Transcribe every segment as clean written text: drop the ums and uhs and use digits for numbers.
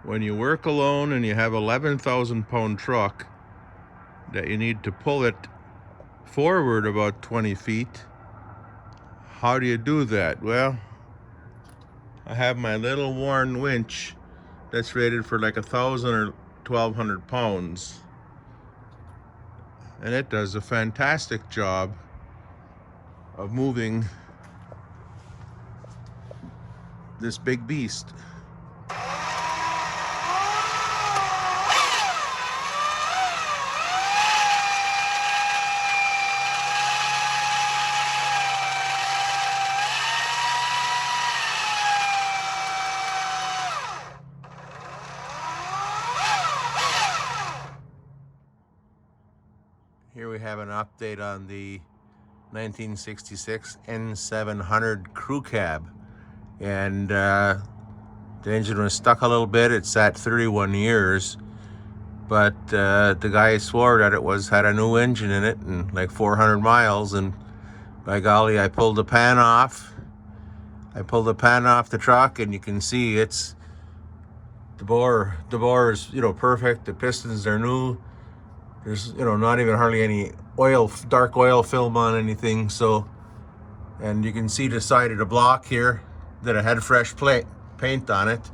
when you work alone and you have 11,000 pound truck that you need to pull it forward about 20 feet, how do you do that? Well, I have my little worn winch that's rated for like 1,000 or 1,200 pounds, and it does a fantastic job of moving this big beast. Here we have an update on the 1966 N700 CrewCab, and the engine was stuck a little bit. It's at 31 years, but the guy swore that it had a new engine in it and like 400 miles, and by golly, I pulled the pan off. The truck, and you can see it's the bore is perfect. The pistons are new. There's not even hardly any dark oil film on anything. So, and you can see the side of the block here that it had fresh paint on it.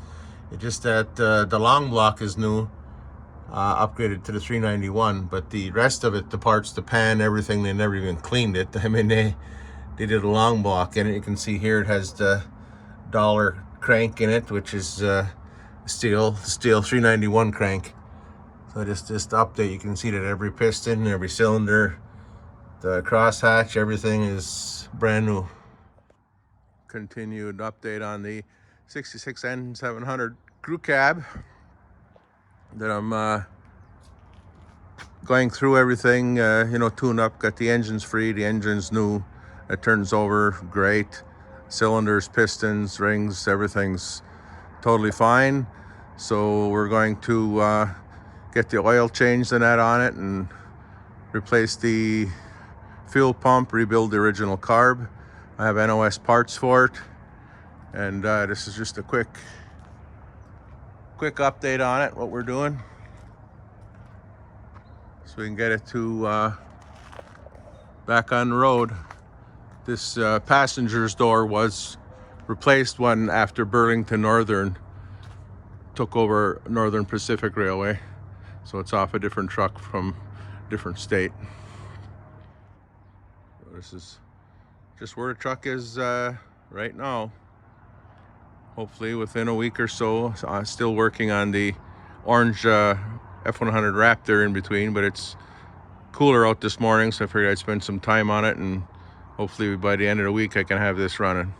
It just that the long block is new, upgraded to the 391, but the rest of it, the parts, the pan, everything, they never even cleaned it. I mean, they did a long block, and you can see here it has the dollar crank in it, which is steel 391 crank. So just update, you can see that every piston, every cylinder, the crosshatch, everything is brand new. Continued update on the 66 N700 CrewCab that I'm going through everything, tune up, got the engines free, the engine's new, it turns over great, cylinders, pistons, rings, everything's totally fine. So we're going to get the oil changed and that on it, and replace the fuel pump, rebuild the original carb. I have NOS parts for it, and this is just a quick update on it, what we're doing, so we can get it to back on the road. This passenger's door was replaced when after Burlington Northern took over Northern Pacific Railway. So it's off a different truck from different state. This is just where the truck is right now. Hopefully within a week or so. I'm still working on the orange F100 Raptor in between, but it's cooler out this morning, so I figured I'd spend some time on it, and hopefully by the end of the week I can have this running.